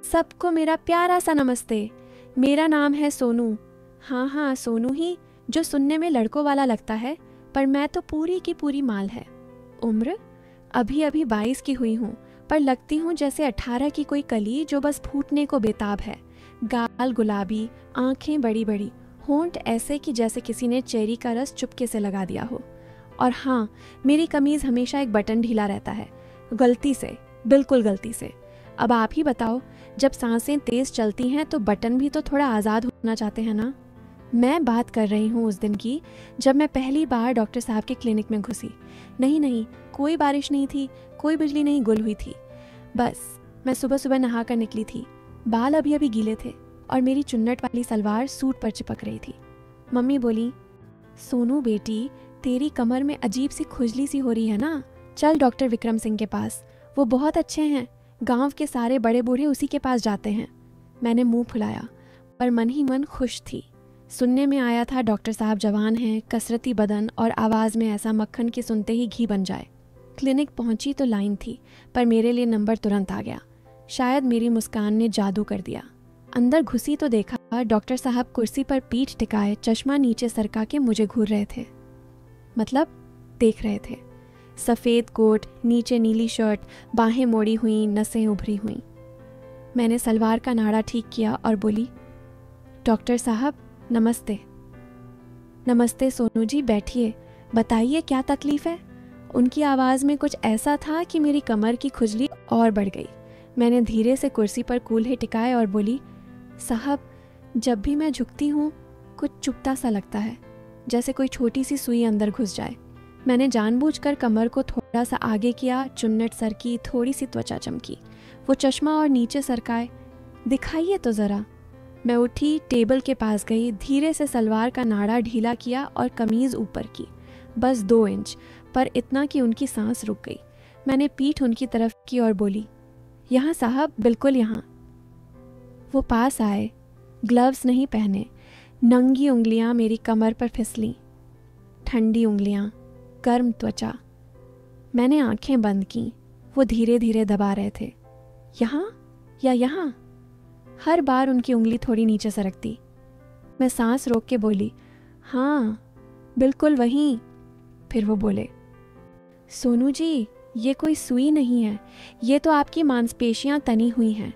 सबको मेरा प्यारा सा नमस्ते। मेरा नाम है सोनू। हाँ हाँ, सोनू ही, जो सुनने में लड़कों वाला लगता है, पर मैं तो पूरी की पूरी माल है। उम्र अभी अभी 22 की हुई हूँ, पर लगती हूँ जैसे 18 की कोई कली जो बस फूटने को बेताब है। गाल गुलाबी, आंखें बड़ी बड़ी, होंठ ऐसे कि जैसे किसी ने चेरी का रस चुपके से लगा दिया हो। और हाँ, मेरी कमीज हमेशा एक बटन ढीला रहता है, गलती से, बिल्कुल गलती से। अब आप ही बताओ, जब सांसें तेज चलती हैं तो बटन भी तो थोड़ा आज़ाद होना चाहते हैं ना। मैं बात कर रही हूँ उस दिन की, जब मैं पहली बार डॉक्टर साहब के क्लिनिक में घुसी। नहीं, कोई बारिश नहीं थी, कोई बिजली नहीं गुल हुई थी। बस मैं सुबह सुबह नहा कर निकली थी। बाल अभी अभी गीले थे और मेरी चुन्नट वाली सलवार सूट पर चिपक रही थी। मम्मी बोली, सोनू बेटी, तेरी कमर में अजीब सी खुजली सी हो रही है ना, चल डॉक्टर विक्रम सिंह के पास, वो बहुत अच्छे हैं। गांव के सारे बड़े बूढ़े उसी के पास जाते हैं। मैंने मुंह फुलाया, पर मन ही मन खुश थी। सुनने में आया था डॉक्टर साहब जवान हैं, कसरती बदन और आवाज़ में ऐसा मक्खन कि सुनते ही घी बन जाए। क्लिनिक पहुंची तो लाइन थी, पर मेरे लिए नंबर तुरंत आ गया। शायद मेरी मुस्कान ने जादू कर दिया। अंदर घुसी तो देखा डॉक्टर साहब कुर्सी पर पीठ टिकाए, चश्मा नीचे सरका के मुझे घूर रहे थे। मतलब देख रहे थे। सफ़ेद कोट, नीचे नीली शर्ट, बाहें मोड़ी हुई, नसें उभरी हुई। मैंने सलवार का नाड़ा ठीक किया और बोली, डॉक्टर साहब नमस्ते। नमस्ते सोनू जी, बैठिए, बताइए क्या तकलीफ़ है। उनकी आवाज़ में कुछ ऐसा था कि मेरी कमर की खुजली और बढ़ गई। मैंने धीरे से कुर्सी पर कूल्हे टिकाए और बोली, साहब, जब भी मैं झुकती हूँ कुछ चुभता सा लगता है, जैसे कोई छोटी सी सुई अंदर घुस जाए। मैंने जानबूझकर कमर को थोड़ा सा आगे किया, चुन्नट सरकी, थोड़ी सी त्वचा चमकी। वो चश्मा और नीचे सरकाए, दिखाइए तो ज़रा। मैं उठी, टेबल के पास गई, धीरे से सलवार का नाड़ा ढीला किया और कमीज़ ऊपर की, बस 2 इंच, पर इतना कि उनकी सांस रुक गई। मैंने पीठ उनकी तरफ की और बोली, यहाँ साहब, बिल्कुल यहाँ। वो पास आए, ग्लव्स नहीं पहने, नंगी उंगलियां मेरी कमर पर फिसलीं, ठंडी उंगलियां, गर्म त्वचा। मैंने आंखें बंद की। वो धीरे धीरे दबा रहे थे। यहाँ या यहाँ? हर बार उनकी उंगली थोड़ी नीचे सरकती। मैं सांस रोक के बोली, हाँ बिल्कुल वहीं। फिर वो बोले, सोनू जी, ये कोई सुई नहीं है, ये तो आपकी मांसपेशियां तनी हुई हैं।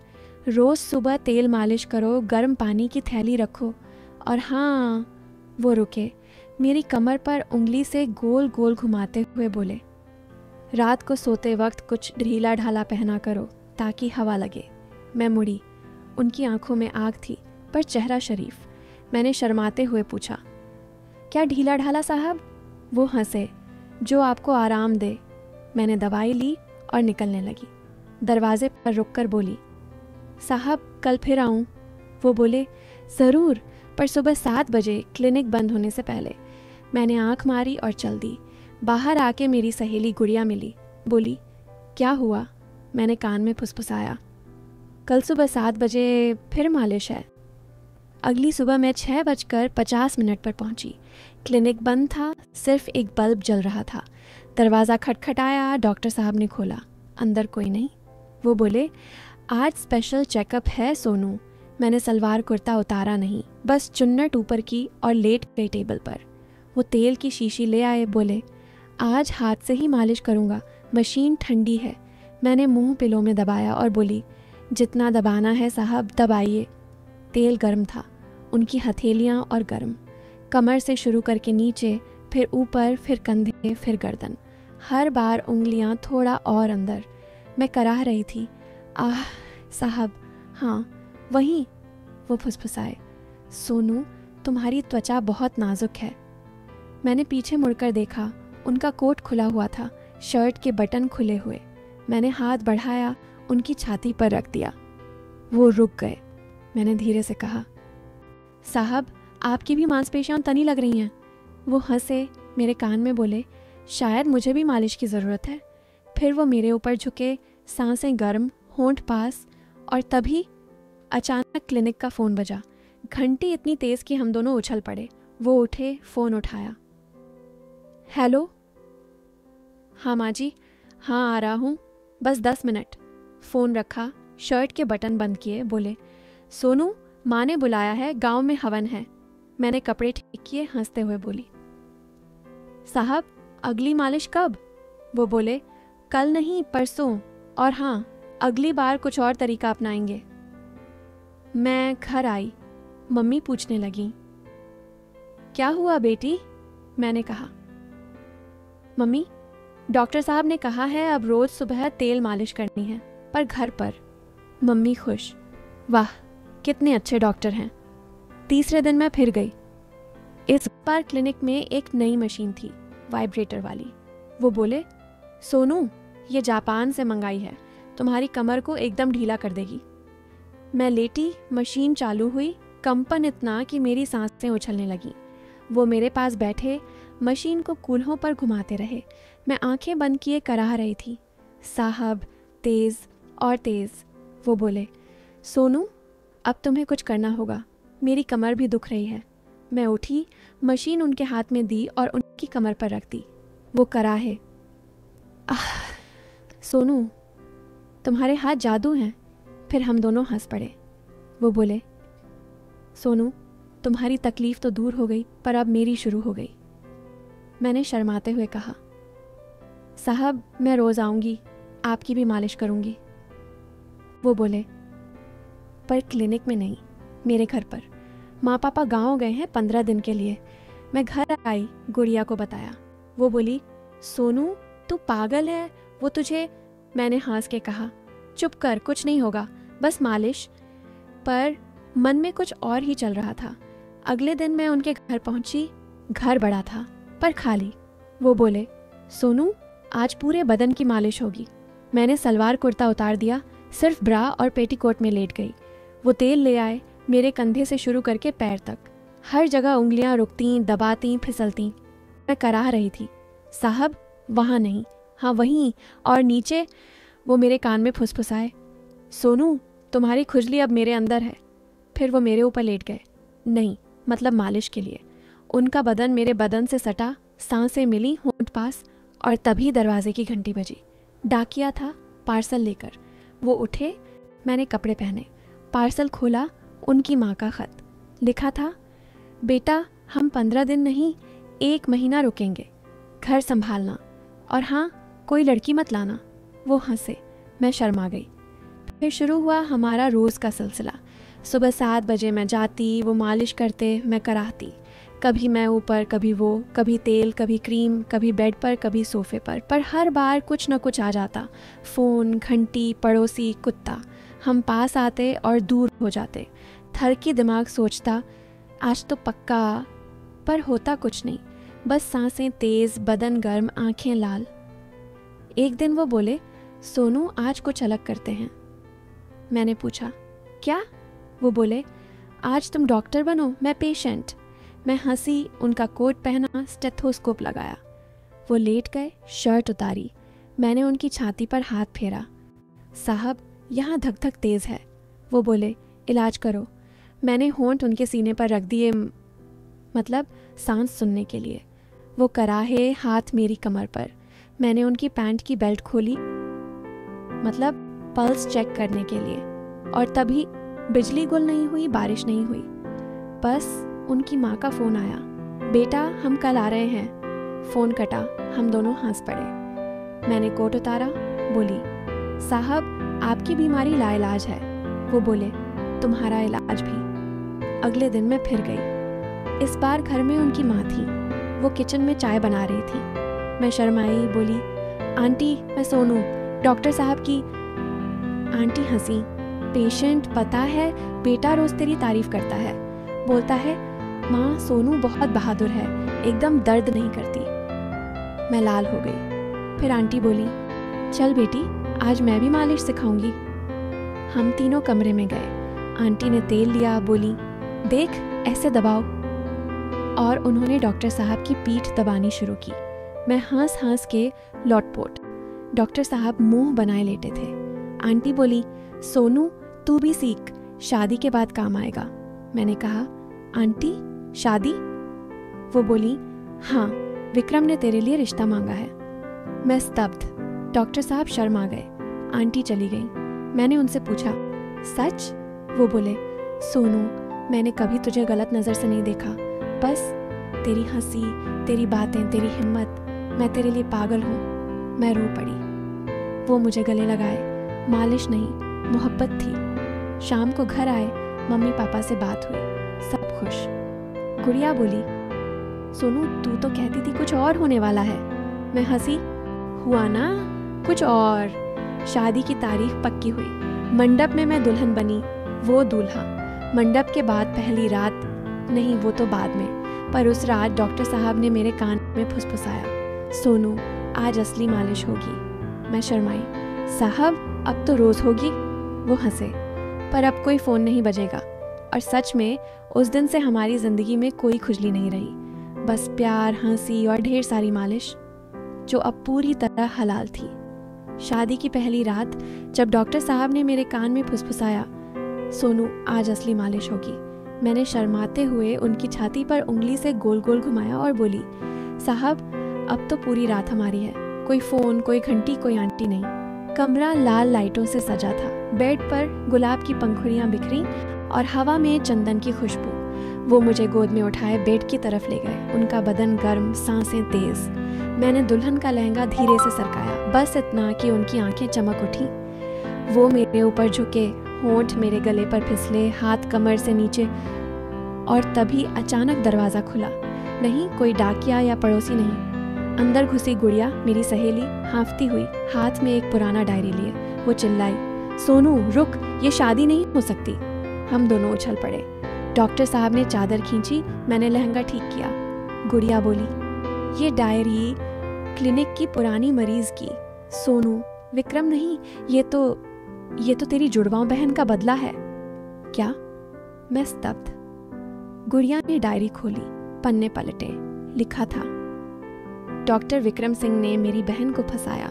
रोज़ सुबह तेल मालिश करो, गर्म पानी की थैली रखो। और हाँ, वो रुके, मेरी कमर पर उंगली से गोल गोल घुमाते हुए बोले, रात को सोते वक्त कुछ ढीला ढाला पहना करो ताकि हवा लगे। मैं मुड़ी, उनकी आंखों में आग थी, पर चेहरा शरीफ। मैंने शर्माते हुए पूछा, क्या ढीला ढाला साहब? वो हंसे, जो आपको आराम दे। मैंने दवाई ली और निकलने लगी। दरवाजे पर रुककर बोली, साहब कल फिर आऊँ? वो बोले, ज़रूर, पर सुबह 7 बजे, क्लिनिक बंद होने से पहले। मैंने आंख मारी और चल दी। बाहर आके मेरी सहेली गुड़िया मिली, बोली, क्या हुआ? मैंने कान में फुसफुसाया, कल सुबह 7 बजे फिर मालिश है। अगली सुबह मैं 6:50 पर पहुंची। क्लिनिक बंद था, सिर्फ एक बल्ब जल रहा था। दरवाज़ा खटखटाया, डॉक्टर साहब ने खोला। अंदर कोई नहीं। वो बोले, आज स्पेशल चेकअप है सोनू। मैंने सलवार कुर्ता उतारा नहीं, बस चुन्नट ऊपर की और लेट गई टेबल पर। वो तेल की शीशी ले आए, बोले, आज हाथ से ही मालिश करूँगा, मशीन ठंडी है। मैंने मुंह पिलो में दबाया और बोली, जितना दबाना है साहब दबाइए। तेल गर्म था, उनकी हथेलियाँ और गर्म, कमर से शुरू करके नीचे, फिर ऊपर, फिर कंधे, फिर गर्दन। हर बार उंगलियाँ थोड़ा और अंदर। मैं कराह रही थी, आह साहब, हाँ वहीं। वो फुसफुसाए, सोनू तुम्हारी त्वचा बहुत नाजुक है। मैंने पीछे मुड़कर देखा, उनका कोट खुला हुआ था, शर्ट के बटन खुले हुए। मैंने हाथ बढ़ाया, उनकी छाती पर रख दिया। वो रुक गए। मैंने धीरे से कहा, साहब आपकी भी मांसपेशियां तनी लग रही हैं। वो हंसे, मेरे कान में बोले, शायद मुझे भी मालिश की ज़रूरत है। फिर वो मेरे ऊपर झुके, सांसें गर्म, होंठ पास। और तभी अचानक क्लिनिक का फ़ोन बजा। घंटी इतनी तेज़ कि हम दोनों उछल पड़े। वो उठे, फ़ोन उठाया, हेलो। हाँ माँ जी, हाँ आ रहा हूँ, बस 10 मिनट। फ़ोन रखा, शर्ट के बटन बंद किए, बोले, सोनू, माँ ने बुलाया है, गांव में हवन है। मैंने कपड़े ठीक किए, हंसते हुए बोली, साहब अगली मालिश कब? वो बोले, कल नहीं परसों, और हाँ, अगली बार कुछ और तरीका अपनाएंगे। मैं घर आई। मम्मी पूछने लगी, क्या हुआ बेटी? मैंने कहा, मम्मी, डॉक्टर साहब ने कहा है अब रोज सुबह तेल मालिश करनी है, पर घर पर। मम्मी खुश, वाह कितने अच्छे डॉक्टर हैं। तीसरे दिन मैं फिर गई। इस बार क्लिनिक में एक नई मशीन थी, वाइब्रेटर वाली। वो बोले, सोनू, ये जापान से मंगाई है, तुम्हारी कमर को एकदम ढीला कर देगी। मैं लेटी, मशीन चालू हुई, कंपन इतना कि मेरी सांसें उछलने लगी। वो मेरे पास बैठे मशीन को कूल्हों पर घुमाते रहे। मैं आंखें बंद किए कराह रही थी। साहब तेज और तेज। वो बोले, सोनू, अब तुम्हें कुछ करना होगा, मेरी कमर भी दुख रही है। मैं उठी, मशीन उनके हाथ में दी और उनकी कमर पर रख दी। वो कराहे, सोनू, तुम्हारे हाथ जादू हैं। फिर हम दोनों हंस पड़े। वो बोले, सोनू, तुम्हारी तकलीफ तो दूर हो गई, पर अब मेरी शुरू हो गई। मैंने शर्माते हुए कहा, साहब मैं रोज आऊंगी, आपकी भी मालिश करूंगी। वो बोले, पर क्लिनिक में नहीं, मेरे घर पर। माँ पापा गांव गए हैं 15 दिन के लिए। मैं घर आई, गुड़िया को बताया। वो बोली, सोनू तू पागल है, वो तुझे। मैंने हंस के कहा, चुप कर, कुछ नहीं होगा, बस मालिश। पर मन में कुछ और ही चल रहा था। अगले दिन मैं उनके घर पहुंची। घर बड़ा था पर खाली। वो बोले, सोनू, आज पूरे बदन की मालिश होगी। मैंने सलवार कुर्ता उतार दिया, सिर्फ ब्रा और पेटीकोट में लेट गई। वो तेल ले आए, मेरे कंधे से शुरू करके पैर तक। हर जगह उंगलियां रुकती, दबाती, फिसलती। मैं कराह रही थी, साहब वहाँ नहीं, हाँ वहीं और नीचे। वो मेरे कान में फुसफुसाए, सोनू, तुम्हारी खुजली अब मेरे अंदर है। फिर वो मेरे ऊपर लेट गए, नहीं मतलब मालिश के लिए। उनका बदन मेरे बदन से सटा, सांसें मिली होंठ पास, और तभी दरवाजे की घंटी बजी। डाकिया था, पार्सल लेकर। वो उठे, मैंने कपड़े पहने, पार्सल खोला। उनकी माँ का खत लिखा था, बेटा हम 15 दिन नहीं 1 महीना रुकेंगे, घर संभालना, और हाँ कोई लड़की मत लाना। वो हंसे, मैं शर्मा गई। फिर शुरू हुआ हमारा रोज़ का सिलसिला। सुबह 7 बजे मैं जाती, वो मालिश करते, मैं कराहती। कभी मैं ऊपर, कभी वो, कभी तेल, कभी क्रीम, कभी बेड पर, कभी सोफे पर हर बार कुछ न कुछ आ जाता। फ़ोन, घंटी, पड़ोसी, कुत्ता। हम पास आते और दूर हो जाते। थर की दिमाग सोचता, आज तो पक्का, पर होता कुछ नहीं, बस सांसें तेज़, बदन गर्म, आंखें लाल। एक दिन वो बोले, सोनू आज कुछ अलग करते हैं। मैंने पूछा, क्या? वो बोले, आज तुम डॉक्टर बनो, मैं पेशेंट। मैं हंसी, उनका कोट पहना, स्टेथोस्कोप लगाया। वो लेट गए, शर्ट उतारी। मैंने उनकी छाती पर हाथ फेरा, साहब यहाँ धक धक तेज़ है। वो बोले, इलाज करो। मैंने होंठ उनके सीने पर रख दिए, मतलब सांस सुनने के लिए। वो कराहे, हाथ मेरी कमर पर। मैंने उनकी पैंट की बेल्ट खोली, मतलब पल्स चेक करने के लिए। और तभी बिजली गुल नहीं हुई, बारिश नहीं हुई, बस उनकी माँ का फ़ोन आया, बेटा हम कल आ रहे हैं। फ़ोन कटा, हम दोनों हंस पड़े। मैंने कोट उतारा, बोली, साहब आपकी बीमारी लाइलाज है। वो बोले, तुम्हारा इलाज भी। अगले दिन मैं फिर गई। इस बार घर में उनकी माँ थी। वो किचन में चाय बना रही थी। मैं शर्माई, बोली, आंटी मैं सोनू, डॉक्टर साहब की। आंटी हंसी, पेशेंट पता है, बेटा रोज तेरी तारीफ करता है, बोलता है माँ सोनू बहुत बहादुर है, एकदम दर्द नहीं करती। मैं लाल हो गई। फिर आंटी बोली, चल बेटी आज मैं भी मालिश सिखाऊंगी। हम तीनों कमरे में गए। आंटी ने तेल लिया, बोली, देख ऐसे दबाओ, और उन्होंने डॉक्टर साहब की पीठ दबानी शुरू की। मैं हंस हंस के लौटपोट। डॉक्टर साहब मुंह बनाए लेटे थे। आंटी बोली, सोनू तू भी सीख, शादी के बाद काम आएगा। मैंने कहा, आंटी शादी? वो बोली, हाँ विक्रम ने तेरे लिए रिश्ता मांगा है। मैं स्तब्ध। डॉक्टर साहब शर्मा गए। आंटी चली गई। मैंने उनसे पूछा, सच? वो बोले, सोनू, मैंने कभी तुझे गलत नज़र से नहीं देखा, बस तेरी हंसी, तेरी बातें, तेरी हिम्मत, मैं तेरे लिए पागल हूँ। मैं रो पड़ी। वो मुझे गले लगाए। मालिश नहीं, मोहब्बत थी। शाम को घर आए, मम्मी पापा से बात हुई, सब खुश। गुड़िया बोली, सोनू तू तो कहती थी कुछ और होने वाला है। मैं हंसी, हुआ ना कुछ और। शादी की तारीख पक्की हुई। मंडप में मैं दुल्हन बनी, वो दूल्हा। मंडप के बाद पहली रात, नहीं वो तो बाद में, पर उस रात डॉक्टर साहब ने मेरे कान में फुसफुसाया, सोनू आज असली मालिश होगी। मैं शर्माई, साहब अब तो रोज होगी। वो हंसे, पर अब कोई फ़ोन नहीं बजेगा। और सच में उस दिन से हमारी ज़िंदगी में कोई खुजली नहीं रही, बस प्यार, हंसी और ढेर सारी मालिश, जो अब पूरी तरह हलाल थी। शादी की पहली रात जब डॉक्टर साहब ने मेरे कान में फुसफुसाया, सोनू आज असली मालिश होगी, मैंने शर्माते हुए उनकी छाती पर उंगली से गोल गोल घुमाया और बोली, साहब अब तो पूरी रात हमारी है। कोई फ़ोन, कोई घंटी, कोई आंटी नहीं। कमरा लाल लाइटों से सजा था। बेड पर गुलाब की पंखुड़ियाँ बिखरी और हवा में चंदन की खुशबू। वो मुझे गोद में उठाए बेड की तरफ ले गए। उनका बदन गर्म, सांसें तेज। मैंने दुल्हन का लहंगा धीरे से सरकाया, बस इतना कि उनकी आंखें चमक उठी। वो मेरे ऊपर झुके, होंठ मेरे गले पर फिसले, हाथ कमर से नीचे। और तभी अचानक दरवाज़ा खुला। नहीं, कोई डाकिया या पड़ोसी नहीं। अंदर घुसी गुड़िया, मेरी सहेली, हाँफती हुई, हाथ में एक पुराना डायरी लिए। वो चिल्लाई, सोनू रुक, ये शादी नहीं हो सकती। हम दोनों उछल पड़े। डॉक्टर साहब ने चादर खींची, मैंने लहंगा ठीक किया। गुड़िया बोली, ये डायरी क्लिनिक की पुरानी मरीज की। सोनू, विक्रम नहीं, ये तो तेरी जुड़वां बहन का बदला है। क्या? मैं स्तब्ध। गुड़िया ने डायरी खोली, पन्ने पलटे। लिखा था, डॉक्टर विक्रम सिंह ने मेरी बहन को फंसाया,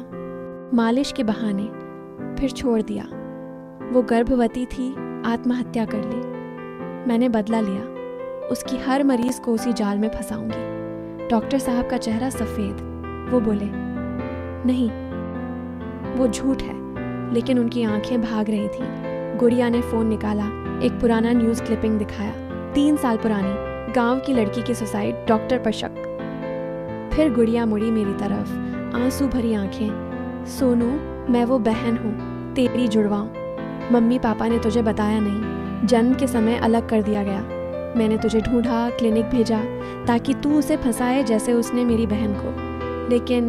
मालिश के बहाने, फिर छोड़ दिया। वो गर्भवती थी, आत्महत्या कर ली। मैंने बदला लिया, उसकी हर मरीज को उसी जाल में फंसाऊंगी। डॉक्टर साहब का चेहरा सफ़ेद। वो बोले, नहीं, वो झूठ है। लेकिन उनकी आंखें भाग रही थीं। गुड़िया ने फ़ोन निकाला, एक पुराना न्यूज़ क्लिपिंग दिखाया, 3 साल पुरानी, गांव की लड़की की सुसाइड, डॉक्टर पर शक। फिर गुड़िया मुड़ी मेरी तरफ, आंसू भरी आंखें। सोनू, मैं वो बहन हूँ, तेरी जुड़वां। मम्मी पापा ने तुझे बताया नहीं, जन्म के समय अलग कर दिया गया। मैंने तुझे ढूंढा, क्लिनिक भेजा, ताकि तू उसे फंसाए जैसे उसने मेरी बहन को। लेकिन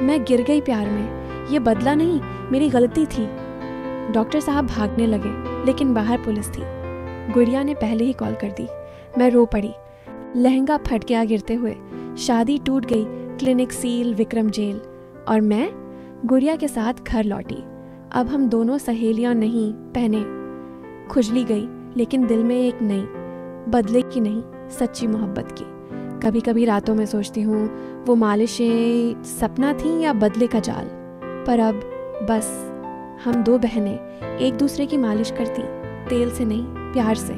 मैं गिर गई प्यार में। ये बदला नहीं, मेरी गलती थी। डॉक्टर साहब भागने लगे, लेकिन बाहर पुलिस थी। गुड़िया ने पहले ही कॉल कर दी। मैं रो पड़ी। लहंगा फट गया गिरते हुए, शादी टूट गई, क्लिनिक सील, विक्रम जेल। और मैं गुड़िया के साथ घर लौटी। अब हम दोनों सहेलियां नहीं, पहने। खुजली गई, लेकिन दिल में एक नई, बदले की नहीं, सच्ची मोहब्बत की। कभी कभी रातों में सोचती हूँ, वो मालिशें सपना थी या बदले का जाल। पर अब बस हम 2 बहनें एक दूसरे की मालिश करती, तेल से नहीं, प्यार से।